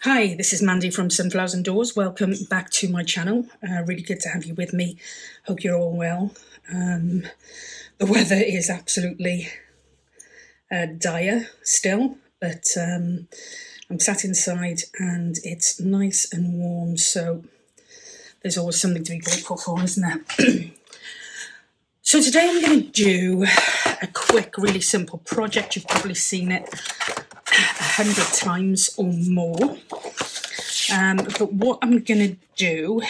Hi, this is Mandy from Sunflowers and Doors. Welcome back to my channel. Really good to have you with me. Hope you're all well. The weather is absolutely dire still, but I'm sat inside and it's nice and warm, so there's always something to be grateful for, isn't there? So today I'm going to do a quick, really simple project. You've probably seen it 100 times or more. But what I'm going to do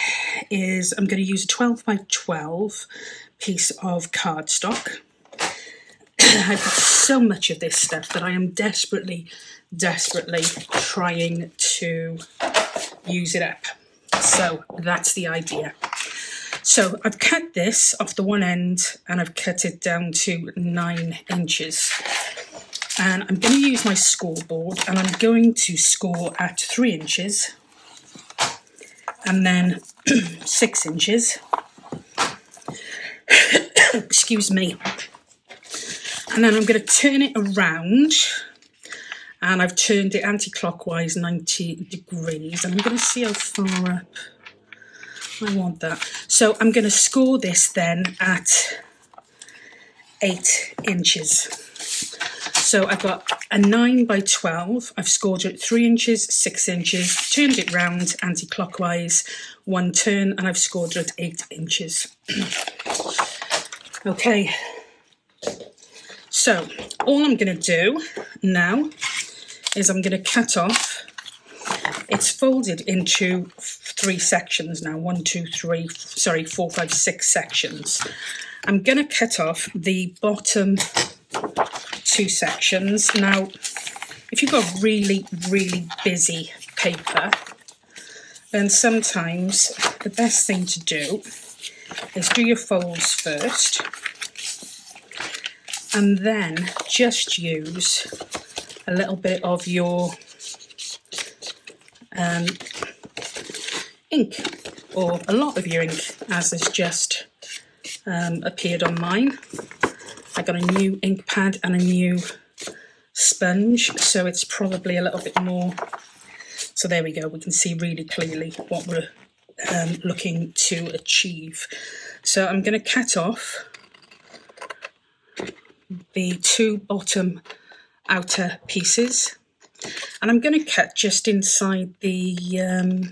is I'm going to use a 12 by 12 piece of cardstock. I've got so much of this stuff that I am desperately trying to use it up. So that's the idea. So I've cut this off the one end and I've cut it down to 9 inches. And I'm going to use my scoreboard and I'm going to score at 3 inches and then 6 inches. Excuse me. And then I'm going to turn it around, and I've turned it anti-clockwise 90 degrees. And I'm going to see how far up I want that. So I'm going to score this then at 8 inches. So I've got a 9 by 12, I've scored it 3 inches, 6 inches, turned it round anti-clockwise, 1 turn, and I've scored it at 8 inches. Okay, so all I'm going to do now is I'm going to cut off. It's folded into 3 sections now, 4, 5, 6 sections. I'm going to cut off the bottom 2 sections. Now, if you've got really busy paper, then sometimes the best thing to do is do your folds first and then just use a little bit of your ink, or a lot of your ink, as has just appeared on mine. I got a new ink pad and a new sponge, so it's probably a little bit more. So there we go, we can see really clearly what we're looking to achieve. So I'm going to cut off the 2 bottom outer pieces, and I'm going to cut just inside the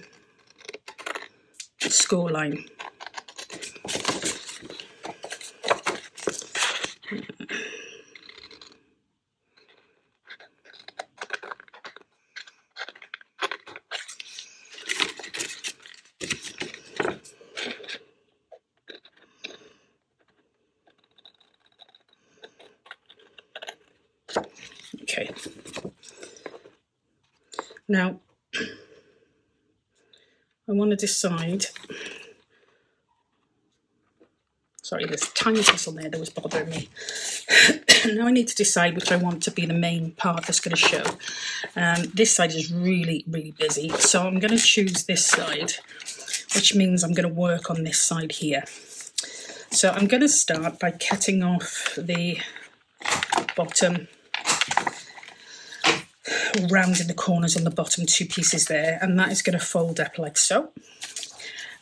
score line. Okay. Now, I want to decide. Sorry, there's a tiny piece on there that was bothering me. Now I need to decide which I want to be the main part that's going to show. This side is really busy, so I'm going to choose this side, which means I'm going to work on this side here. So I'm going to start by cutting off the bottom, rounding the corners on the bottom 2 pieces there, and that is going to fold up like so.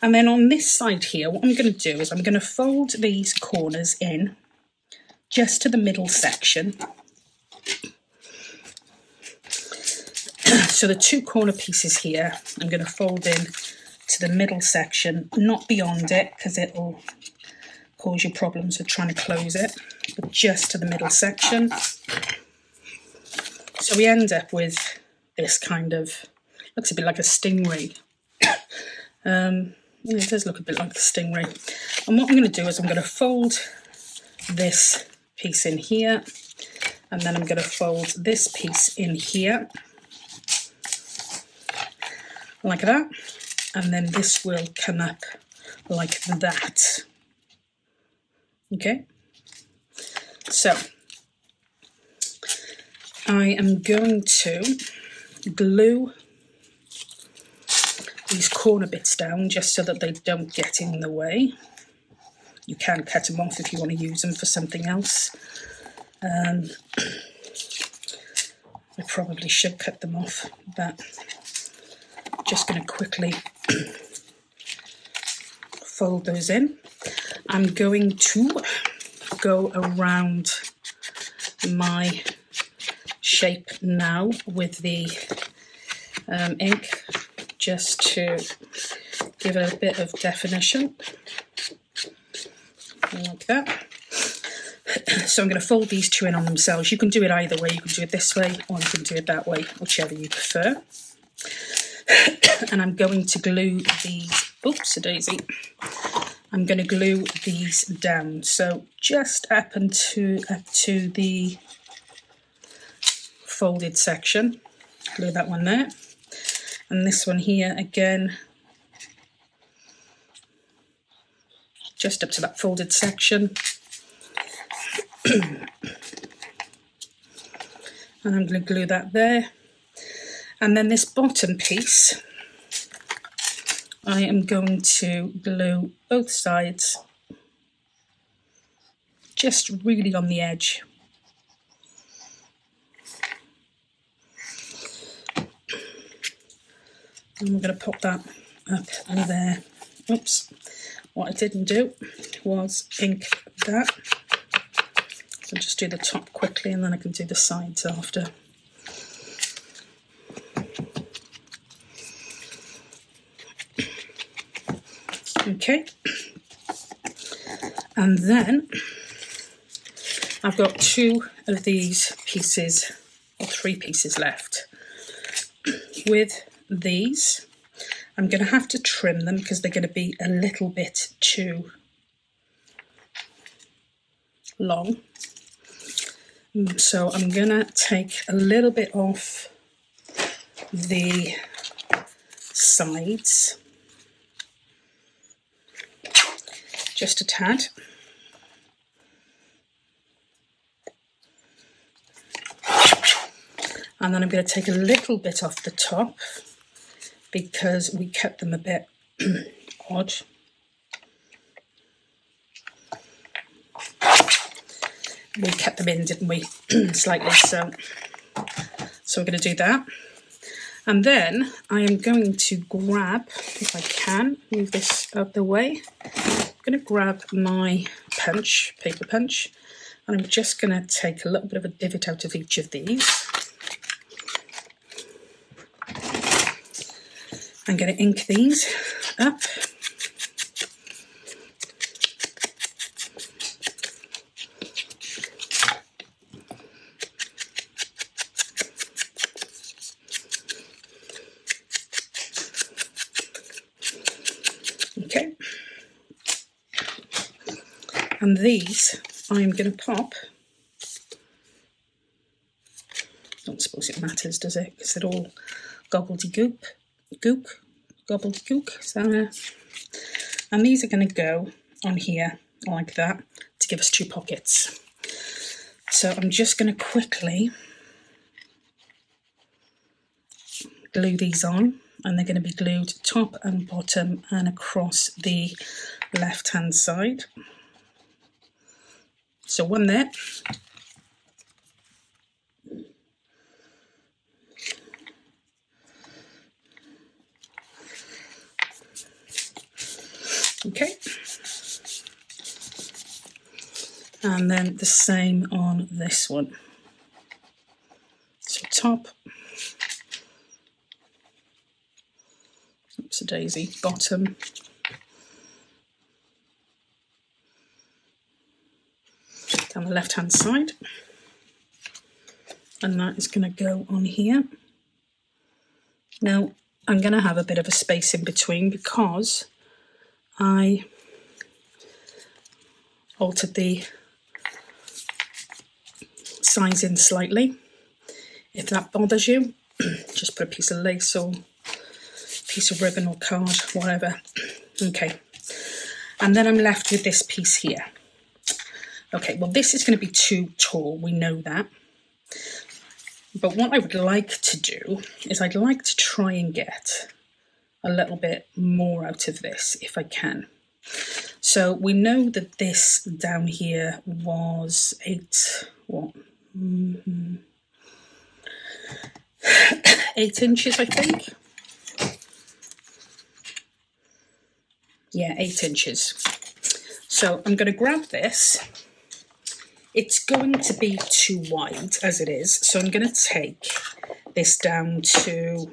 And then on this side here, what I'm going to do is I'm going to fold these corners in just to the middle section. So the 2 corner pieces here, I'm going to fold in to the middle section, not beyond it, because it'll cause you problems with trying to close it, but just to the middle section. So we end up with this kind of, looks a bit like a stingray. Yeah, it does look a bit like a stingray. And what I'm going to do is I'm going to fold this piece in here, and then I'm going to fold this piece in here, like that, and then this will come up like that. Okay, so I am going to glue these corner bits down just so that they don't get in the way. You can cut them off if you want to use them for something else. I probably should cut them off, but just going to quickly fold those in. I'm going to go around my shape now with the ink, just to give it a bit of definition, like that. So I'm going to fold these two in on themselves. You can do it either way. You can do it this way, or you can do it that way, whichever you prefer. And I'm going to glue these, oops, a daisy. I'm going to glue these down. So just up to the folded section. Glue that one there. And this one here again, just up to that folded section. And I'm going to glue that there. And then this bottom piece, I am going to glue both sides, just really on the edge. And we're going to pop that up and there. Oops, what I didn't do was ink that. So just do the top quickly and then I can do the sides after. Okay, and then I've got two of these pieces, or three pieces left. With these, I'm going to have to trim them because they're going to be a little bit too long. So I'm going to take a little bit off the sides, just a tad. And then I'm going to take a little bit off the top because we cut them a bit odd. We cut them in, didn't we? Slightly, so we're going to do that. And then I am going to grab, if I can, move this out the way. I'm going to grab my punch, paper punch, and I'm just going to take a little bit of a divot out of each of these. I'm going to ink these up. Okay. And these I'm going to pop. Don't suppose it matters, does it? Because they're all gobbledygook. Gobbledygook. So, and these are going to go on here like that to give us two pockets. So I'm just going to quickly glue these on, and they're going to be glued top and bottom and across the left hand side. So one there. Okay, and then the same on this one. So top, oops a daisy, bottom, down the left hand side, and that is going to go on here. Now I'm going to have a bit of a space in between because I altered the size in slightly. If that bothers you, just put a piece of lace or piece of ribbon or card, whatever. Okay, and then I'm left with this piece here. Okay, well this is going to be too tall, we know that. But what I would like to do is I'd like to try and get a little bit more out of this if I can. So we know that this down here was 8 inches, I think. Yeah, 8 inches. So I'm going to grab this. It's going to be too wide as it is, so I'm going to take this down to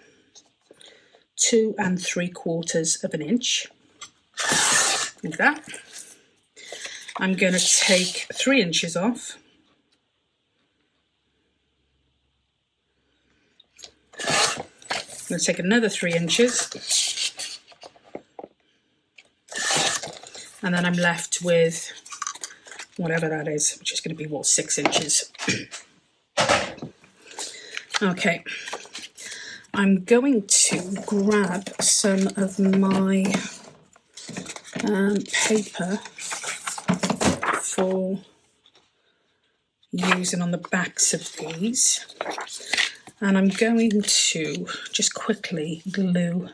2 3/4 of an inch, like that. I'm going to take 3 inches off. I'm going to take another 3 inches. And then I'm left with whatever that is, which is going to be, what, 6 inches. Okay. I'm going to grab some of my paper for using on the backs of these, and I'm going to just quickly glue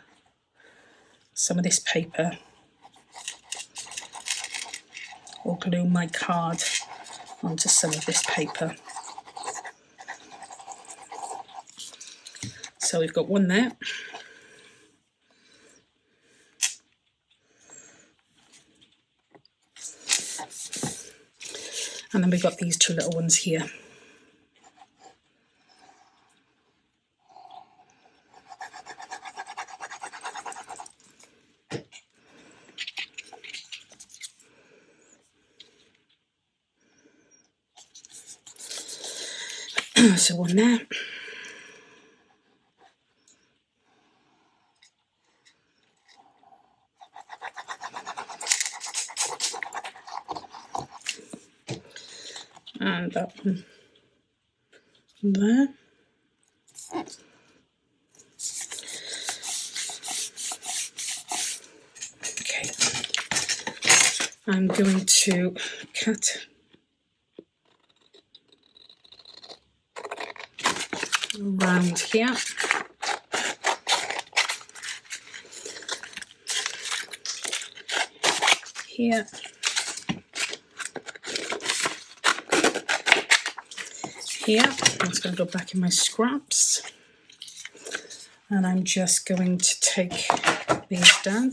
some of this paper, or glue my card onto some of this paper. So we've got one there. And then we've got these 2 little ones here. So one there. And that one there. Okay. I'm going to cut around here. Here. Here. I'm just going to go back in my scraps. And I'm just going to take these down.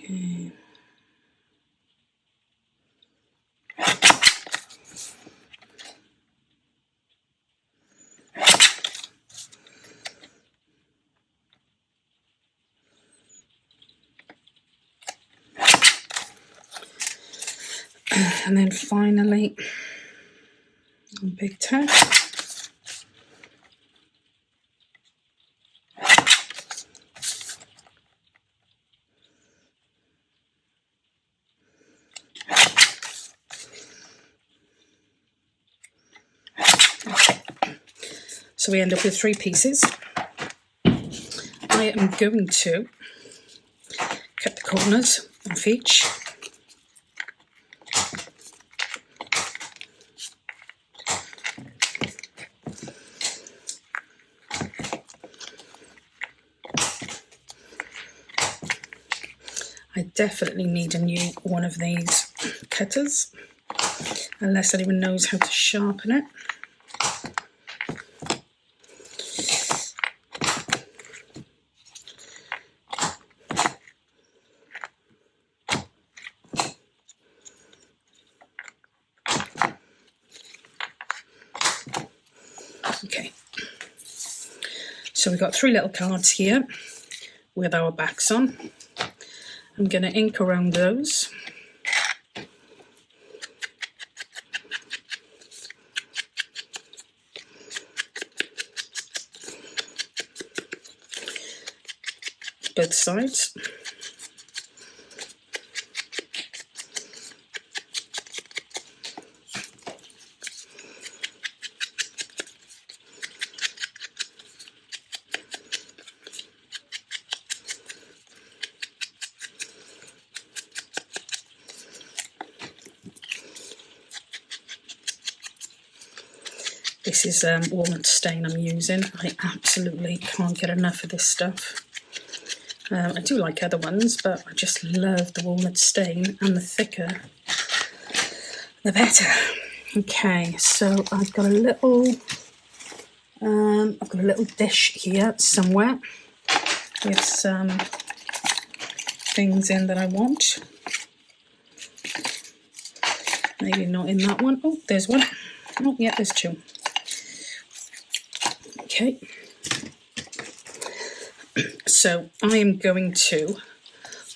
Okay. And then finally, a big toe. So we end up with 3 pieces. I am going to cut the corners off each. I definitely need a new one of these cutters, unless anyone knows how to sharpen it. Okay, so we've got 3 little cards here with our backs on. I'm going to ink around those. Both sides. This is walnut stain I'm using. I absolutely can't get enough of this stuff. I do like other ones, but I just love the walnut stain, and the thicker, the better. Okay, so I've got a little dish here somewhere with some things in that I want. Maybe not in that one. Oh, there's one. Oh, yeah, there's two. Okay. So I am going to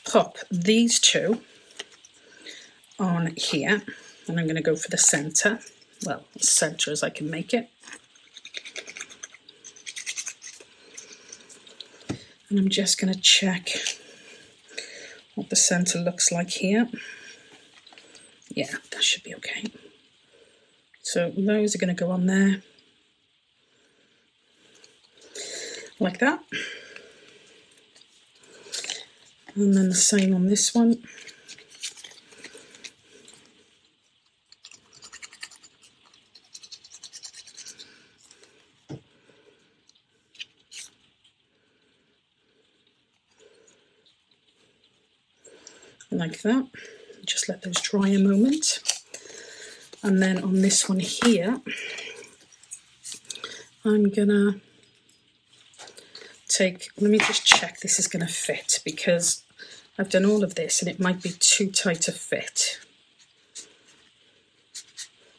pop these two on here, and I'm going to go for the centre. Well, as centre as I can make it. And I'm just going to check what the centre looks like here. Yeah, that should be okay. So those are going to go on there. Like that. And then the same on this one. Like that. Just let those dry a moment. And then on this one here, I'm gonna take, let me just check this is gonna fit, because I've done all of this and it might be too tight a fit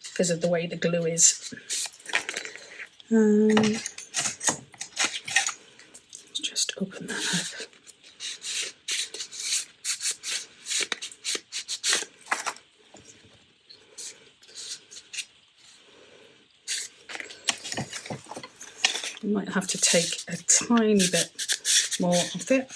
because of the way the glue is. Let's just open that up. You might have to take a tiny bit more of it.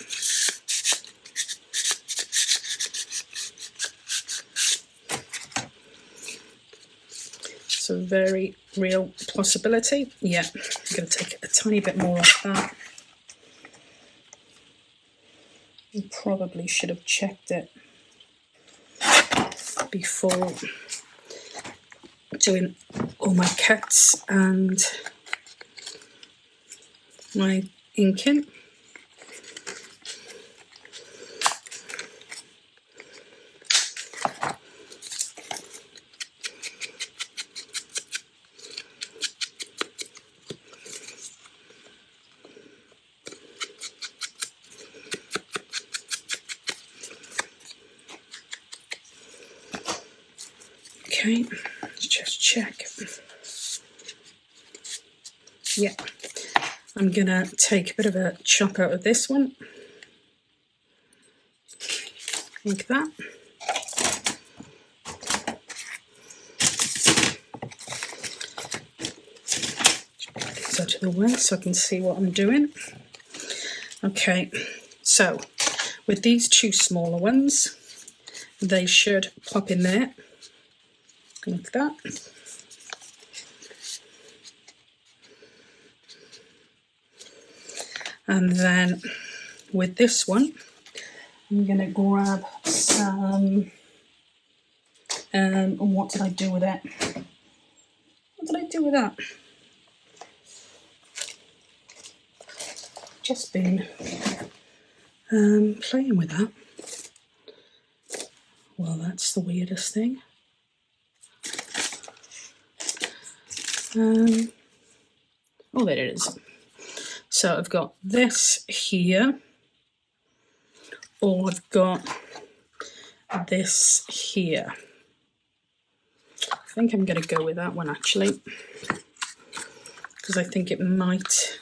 It's a very real possibility. Yeah, I'm going to take a tiny bit more of that. You probably should have checked it before doing all my cuts and my inking. Okay, let's just check. Yeah. I'm going to take a bit of a chop out of this one, like that. Get these out of the way so I can see what I'm doing. Okay, so with these two smaller ones, they should pop in there, like that. And then with this one, I'm going to grab some, what did I do with it? What did I do with that? Just been playing with that. Well, that's the weirdest thing. Oh, there it is. So I've got this here, or I've got this here. I think I'm going to go with that one actually, because I think it might,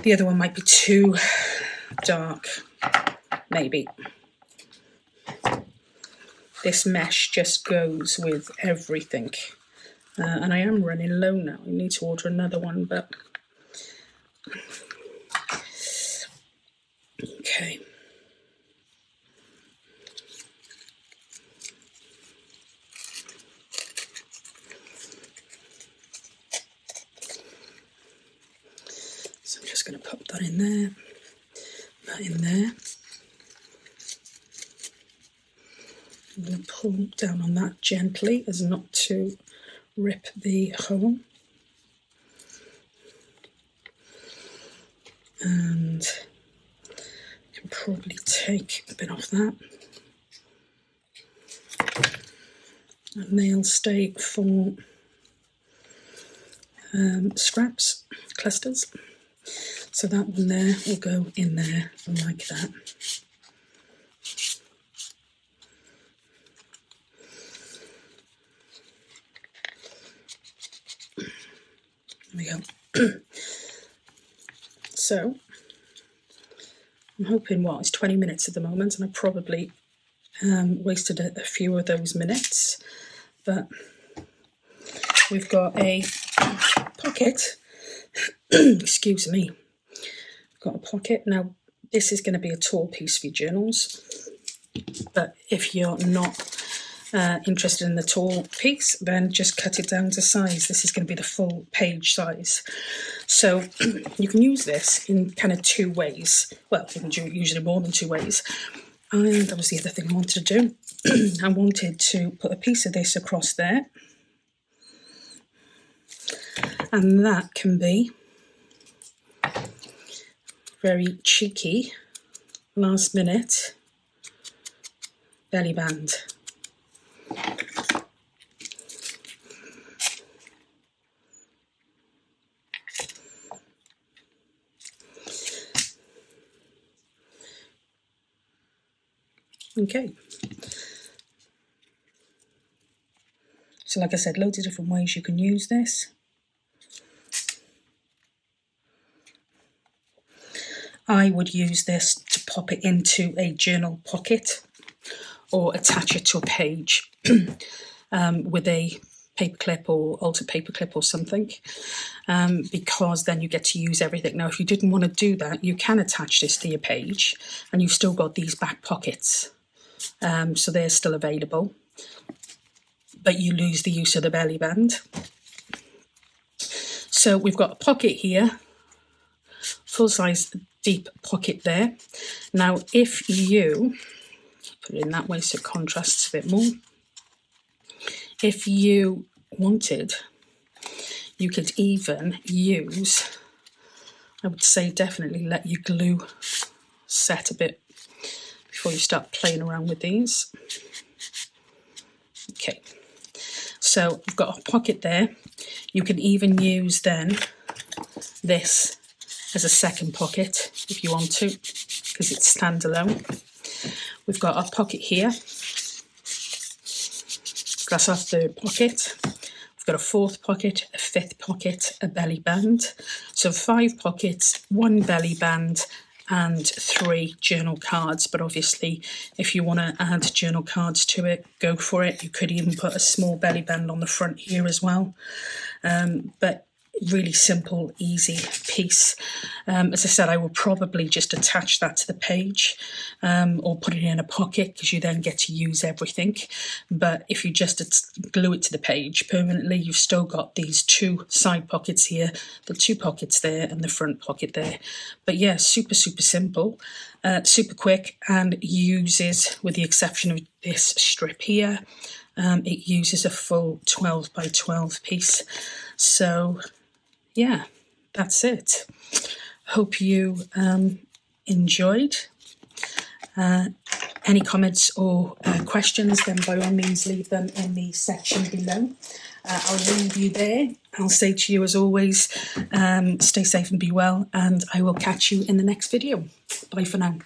the other one might be too dark, maybe. This mesh just goes with everything. And I am running low now. I need to order another one, but okay. So I'm just going to pop that in there, that in there. I'm going to pull down on that gently as not to rip the hole, and you can probably take a bit off that, and they'll stay for scraps, clusters. So that one there will go in there like that. There we go. So I'm hoping, well, it's 20 minutes at the moment, and I probably wasted a few of those minutes, but we've got a pocket. Excuse me. Got a pocket. Now, this is going to be a tall piece for your journals, but if you're not interested in the tall piece, then just cut it down to size. This is going to be the full page size. So you can use this in kind of two ways. Well, you can do usually more than two ways. And that was the other thing I wanted to do. I wanted to put a piece of this across there. And that can be very cheeky, last minute belly band. Okay. So like I said, loads of different ways you can use this. I would use this to pop it into a journal pocket or attach it to a page with a paperclip or altered paperclip or something, because then you get to use everything. Now, if you didn't want to do that, you can attach this to your page and you've still got these back pockets. So they're still available, but you lose the use of the belly band. So we've got a pocket here, full-size deep pocket there. Now, if you put it in that way so it contrasts a bit more, if you wanted, you could even use, I would say definitely let your glue set a bit before you start playing around with these. Okay, so I've got a pocket there. You can even use then this as a second pocket if you want to, because it's standalone. We've got our pocket here. That's our third pocket. We've got a fourth pocket, a fifth pocket, a belly band. So 5 pockets, 1 belly band, and 3 journal cards. But obviously, if you want to add journal cards to it, go for it. You could even put a small belly band on the front here as well. But really simple, easy piece. As I said, I will probably just attach that to the page or put it in a pocket, because you then get to use everything. But if you just glue it to the page permanently, you've still got these 2 side pockets here, the 2 pockets there and the front pocket there. But yeah, super, super simple, super quick, and uses, with the exception of this strip here, it uses a full 12 by 12 piece. So yeah, that's it. Hope you enjoyed. Any comments or questions, then by all means leave them in the section below. I'll leave you there. I'll say to you, as always, stay safe and be well, and I will catch you in the next video. Bye for now.